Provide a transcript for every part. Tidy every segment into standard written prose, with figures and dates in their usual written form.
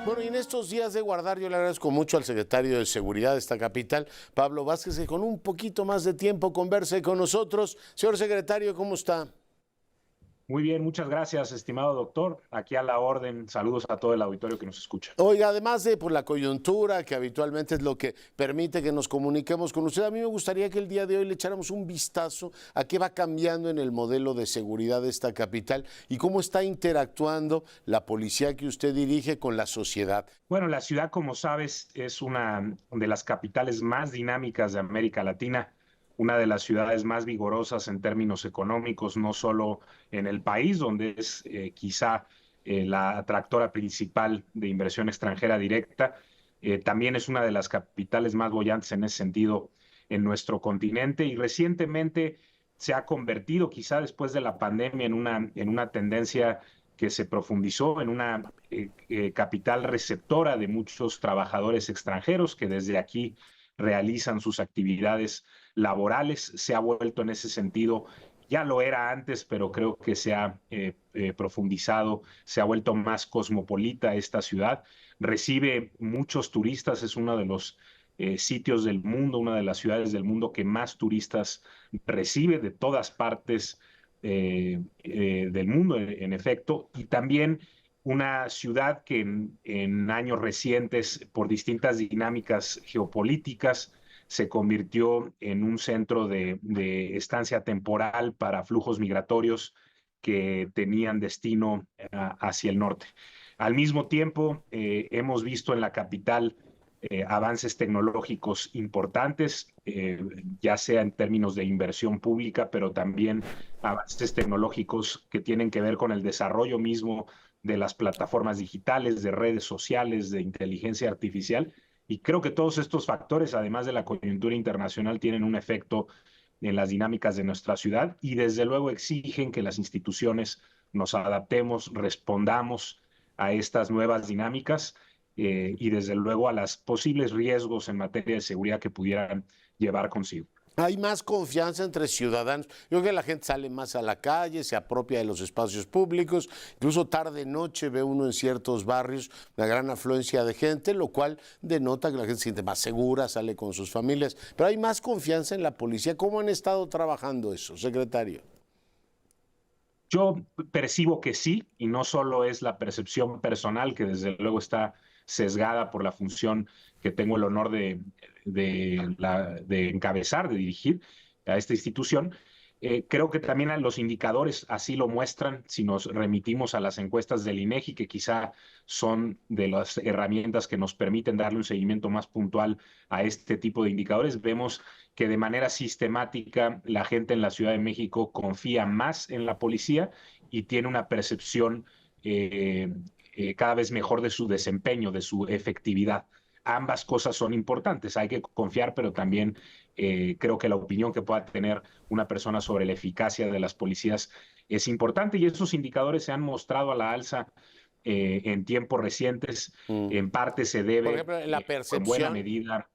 Bueno, y en estos días de guardar, yo le agradezco mucho al secretario de Seguridad de esta capital, Pablo Vázquez, que con un poquito más de tiempo converse con nosotros. Señor secretario, ¿cómo está? Muy bien, muchas gracias, estimado doctor. Aquí a la orden. Saludos a todo el auditorio que nos escucha. Oiga, además de por la coyuntura, que habitualmente es lo que permite que nos comuniquemos con usted, a mí me gustaría que el día de hoy le echáramos un vistazo a qué va cambiando en el modelo de seguridad de esta capital y cómo está interactuando la policía que usted dirige con la sociedad. Bueno, la ciudad, como sabes, es una de las capitales más dinámicas de América Latina, una de las ciudades más vigorosas en términos económicos, no solo en el país, donde es quizá la atractora principal de inversión extranjera directa, también es una de las capitales más bollantes en ese sentido en nuestro continente y recientemente se ha convertido, quizá después de la pandemia, en una tendencia que se profundizó en una capital receptora de muchos trabajadores extranjeros que desde aquí realizan sus actividades laborales. Se ha vuelto en ese sentido, ya lo era antes, pero creo que se ha profundizado, se ha vuelto más cosmopolita esta ciudad. Recibe muchos turistas, es uno de los sitios del mundo, una de las ciudades del mundo que más turistas recibe de todas partes del mundo, en efecto, y también una ciudad que en años recientes, por distintas dinámicas geopolíticas, se convirtió en un centro de estancia temporal para flujos migratorios que tenían destino hacia el norte. Al mismo tiempo, hemos visto en la capital avances tecnológicos importantes, ya sea en términos de inversión pública, pero también avances tecnológicos que tienen que ver con el desarrollo mismo de las plataformas digitales, de redes sociales, de inteligencia artificial. Y creo que todos estos factores, además de la coyuntura internacional, tienen un efecto en las dinámicas de nuestra ciudad y desde luego exigen que las instituciones nos adaptemos, respondamos a estas nuevas dinámicas y desde luego a los posibles riesgos en materia de seguridad que pudieran llevar consigo. Hay más confianza entre ciudadanos. Yo creo que la gente sale más a la calle, se apropia de los espacios públicos, incluso tarde noche ve uno en ciertos barrios una gran afluencia de gente, lo cual denota que la gente se siente más segura, sale con sus familias. Pero hay más confianza en la policía. ¿Cómo han estado trabajando eso, secretario? Yo percibo que sí, y no solo es la percepción personal, que desde luego está sesgada por la función que tengo el honor de encabezar, de dirigir a esta institución. Creo que también los indicadores así lo muestran. Si nos remitimos a las encuestas del INEGI, que quizá son de las herramientas que nos permiten darle un seguimiento más puntual a este tipo de indicadores, vemos que de manera sistemática la gente en la Ciudad de México confía más en la policía y tiene una percepción cada vez mejor de su desempeño, de su efectividad. Ambas cosas son importantes, hay que confiar, pero también creo que la opinión que pueda tener una persona sobre la eficacia de las policías es importante y esos indicadores se han mostrado a la alza en tiempos recientes. En parte se Por debe, ejemplo, en la en buena percepción. medida,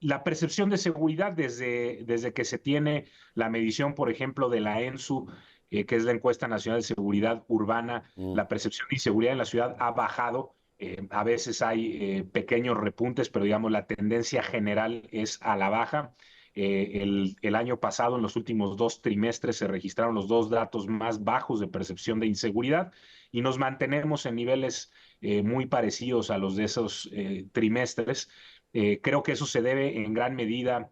la percepción de seguridad desde que se tiene la medición, por ejemplo, de la ENSU, que es la Encuesta Nacional de Seguridad Urbana, la percepción de inseguridad en la ciudad ha bajado. A veces hay pequeños repuntes, pero digamos la tendencia general es a la baja. El año pasado, en los últimos 2 trimestres, se registraron los 2 datos más bajos de percepción de inseguridad y nos mantenemos en niveles muy parecidos a los de esos trimestres. Creo que eso se debe en gran medida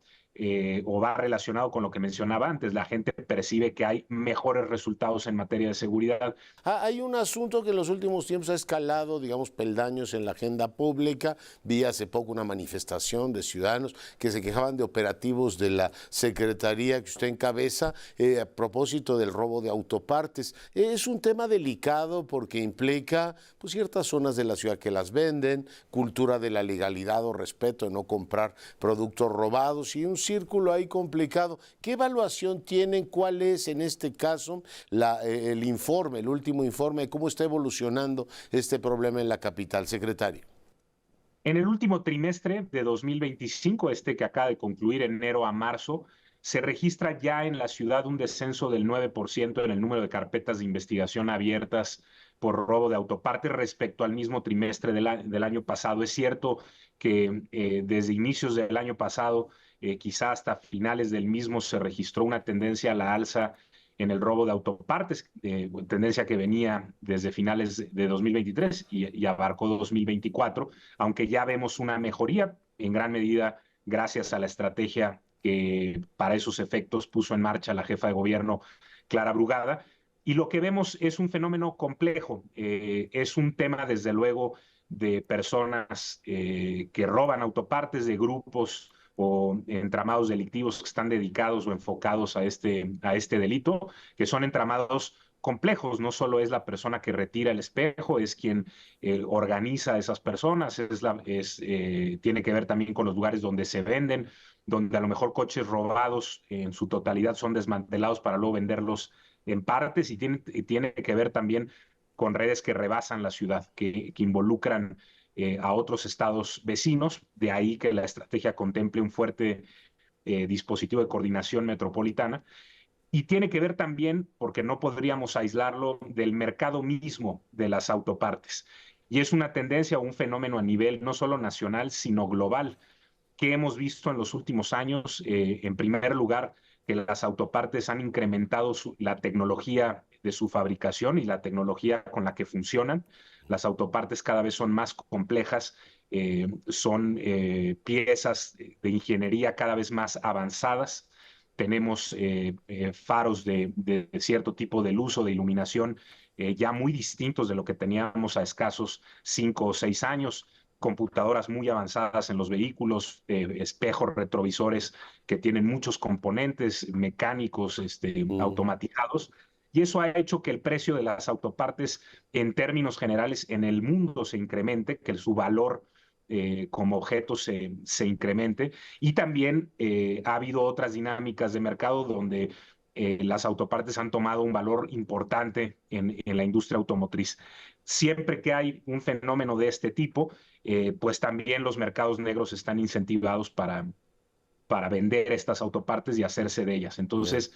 o va relacionado con lo que mencionaba antes. La gente percibe que hay mejores resultados en materia de seguridad. Hay un asunto que en los últimos tiempos ha escalado, digamos, peldaños en la agenda pública. Vi hace poco una manifestación de ciudadanos que se quejaban de operativos de la Secretaría que usted encabeza a propósito del robo de autopartes. Es un tema delicado porque implica pues, ciertas zonas de la ciudad que las venden, cultura de la legalidad o respeto de no comprar productos robados y un círculo ahí complicado. ¿Qué evaluación tienen? ¿Cuál es en este caso el informe, el último informe de cómo está evolucionando este problema en la capital, secretario? En el último trimestre de 2025, este que acaba de concluir, enero a marzo, se registra ya en la ciudad un descenso del 9% en el número de carpetas de investigación abiertas por robo de autopartes respecto al mismo trimestre del año pasado. Es cierto que desde inicios del año pasado, quizá hasta finales del mismo, se registró una tendencia a la alza en el robo de autopartes, tendencia que venía desde finales de 2023 y abarcó 2024, aunque ya vemos una mejoría en gran medida gracias a la estrategia que para esos efectos puso en marcha la jefa de gobierno, Clara Brugada. Y lo que vemos es un fenómeno complejo, es un tema desde luego de personas que roban autopartes, de grupos o entramados delictivos que están dedicados o enfocados a este delito, que son entramados complejos. No solo es la persona que retira el espejo, es quien organiza a esas personas, tiene que ver también con los lugares donde se venden, donde a lo mejor coches robados en su totalidad son desmantelados para luego venderlos en partes, y tiene que ver también con redes que rebasan la ciudad, que involucran a otros estados vecinos. De ahí que la estrategia contemple un fuerte dispositivo de coordinación metropolitana. Y tiene que ver también, porque no podríamos aislarlo, del mercado mismo de las autopartes. Y es una tendencia o un fenómeno a nivel no solo nacional, sino global, que hemos visto en los últimos años. En primer lugar, que las autopartes han incrementado la tecnología de su fabricación y la tecnología con la que funcionan. Las autopartes cada vez son más complejas, son piezas de ingeniería cada vez más avanzadas. Tenemos faros de cierto tipo de luz o de iluminación ya muy distintos de lo que teníamos a escasos 5 o 6 años, computadoras muy avanzadas en los vehículos, espejos retrovisores que tienen muchos componentes mecánicos automatizados. Y eso ha hecho que el precio de las autopartes en términos generales en el mundo se incremente, que su valor como objeto se incremente. Y también ha habido otras dinámicas de mercado donde las autopartes han tomado un valor importante en la industria automotriz. Siempre que hay un fenómeno de este tipo, pues también los mercados negros están incentivados para vender estas autopartes y hacerse de ellas. Entonces,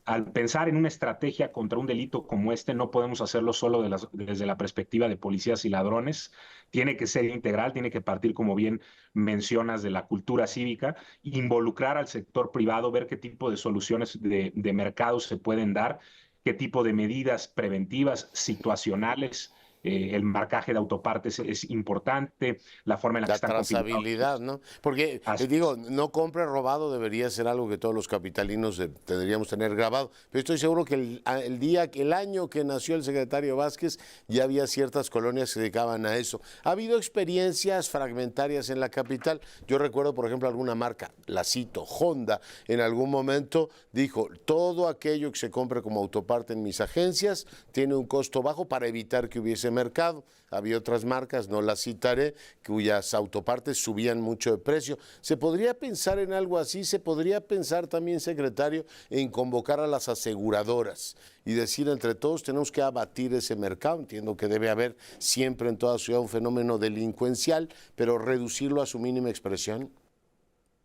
al pensar en una estrategia contra un delito como este, no podemos hacerlo solo desde la perspectiva de policías y ladrones. Tiene que ser integral, tiene que partir, como bien mencionas, de la cultura cívica, involucrar al sector privado, ver qué tipo de soluciones de mercado se pueden dar, qué tipo de medidas preventivas, situacionales. El marcaje de autopartes es importante, la forma en la que La están trazabilidad, ¿no? Porque, digo, no compre robado debería ser algo que todos los capitalinos deberíamos tener grabado. Pero estoy seguro que el año que nació el secretario Vázquez, ya había ciertas colonias que se dedicaban a eso. Ha habido experiencias fragmentarias en la capital. Yo recuerdo, por ejemplo, alguna marca, la cito, Honda, en algún momento dijo, todo aquello que se compre como autoparte en mis agencias tiene un costo bajo para evitar que hubiese mercado. Había otras marcas, no las citaré, cuyas autopartes subían mucho de precio. ¿Se podría pensar en algo así? ¿Se podría pensar también, secretario, en convocar a las aseguradoras y decir entre todos tenemos que abatir ese mercado? Entiendo que debe haber siempre en toda ciudad un fenómeno delincuencial, pero reducirlo a su mínima expresión.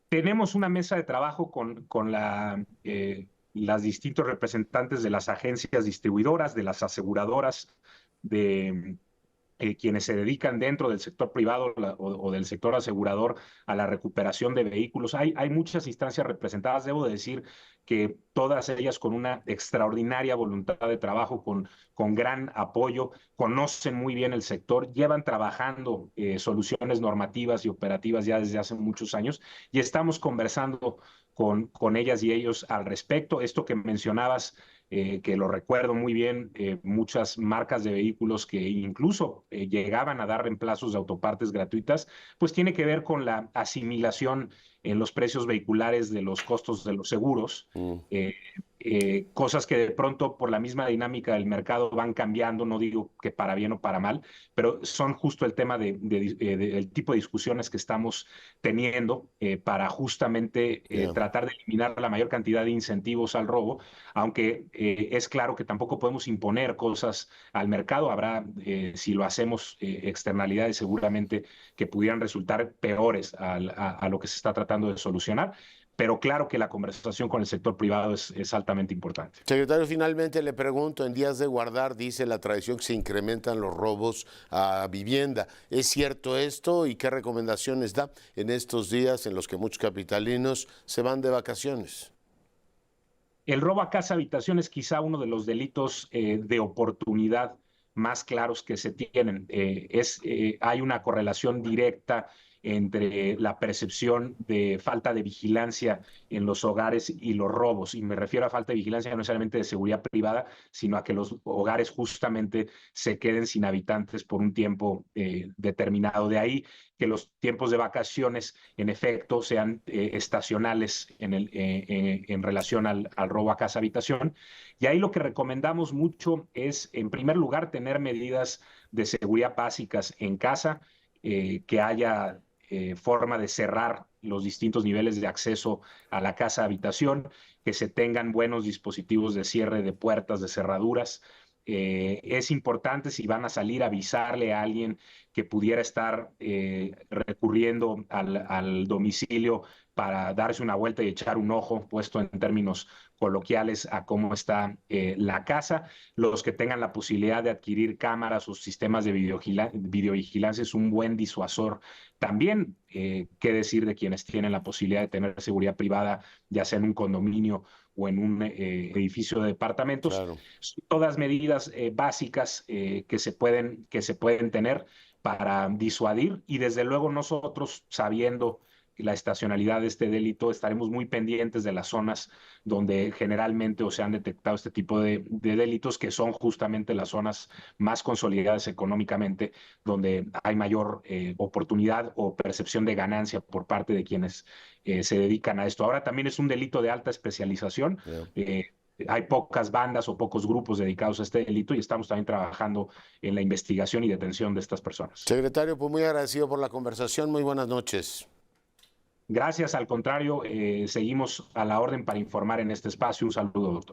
Tenemos una mesa de trabajo con las distintos representantes de las agencias distribuidoras, de las aseguradoras, de quienes se dedican dentro del sector privado o del sector asegurador a la recuperación de vehículos. Hay muchas instancias representadas, debo de decir que todas ellas con una extraordinaria voluntad de trabajo, con gran apoyo, conocen muy bien el sector, llevan trabajando soluciones normativas y operativas ya desde hace muchos años, y estamos conversando con ellas y ellos al respecto. Esto que mencionabas, que lo recuerdo muy bien, muchas marcas de vehículos que incluso llegaban a dar reemplazos de autopartes gratuitas, pues tiene que ver con la asimilación en los precios vehiculares de los costos de los seguros. Cosas que de pronto por la misma dinámica del mercado van cambiando, no digo que para bien o para mal, pero son justo el tema del tipo de discusiones que estamos teniendo para justamente tratar de eliminar la mayor cantidad de incentivos al robo, aunque es claro que tampoco podemos imponer cosas al mercado. Habrá, si lo hacemos, externalidades seguramente que pudieran resultar peores a lo que se está tratando de solucionar. pero claro que la conversación con el sector privado es altamente importante. Secretario, finalmente le pregunto, en días de guardar dice la tradición que se incrementan los robos a vivienda. ¿Es cierto esto y qué recomendaciones da en estos días en los que muchos capitalinos se van de vacaciones? El robo a casa habitación es quizá uno de los delitos de oportunidad más claros que se tienen. Hay una correlación directa entre la percepción de falta de vigilancia en los hogares y los robos. Y me refiero a falta de vigilancia no necesariamente de seguridad privada, sino a que los hogares justamente se queden sin habitantes por un tiempo determinado. De ahí que los tiempos de vacaciones, en efecto, sean estacionales en relación al robo a casa habitación. Y ahí lo que recomendamos mucho es, en primer lugar, tener medidas de seguridad básicas en casa, que haya forma de cerrar los distintos niveles de acceso a la casa habitación, que se tengan buenos dispositivos de cierre de puertas, de cerraduras. Es importante, si van a salir, avisarle a alguien que pudiera estar recurriendo al domicilio para darse una vuelta y echar un ojo, puesto en términos coloquiales, a cómo está la casa. Los que tengan la posibilidad de adquirir cámaras o sistemas de videovigilancia es un buen disuasor. También, qué decir de quienes tienen la posibilidad de tener seguridad privada, ya sea en un condominio o en un edificio de departamentos. Claro. Son todas medidas básicas que se pueden tener para disuadir, y desde luego nosotros, sabiendo la estacionalidad de este delito, estaremos muy pendientes de las zonas donde generalmente o se han detectado este tipo de delitos, que son justamente las zonas más consolidadas económicamente, donde hay mayor oportunidad o percepción de ganancia por parte de quienes se dedican a esto. Ahora también es un delito de alta especialización. Hay pocas bandas o pocos grupos dedicados a este delito, y estamos también trabajando en la investigación y detención de estas personas. Secretario, pues muy agradecido por la conversación. Muy buenas noches. Gracias, al contrario, seguimos a la orden para informar en este espacio. Un saludo, doctor.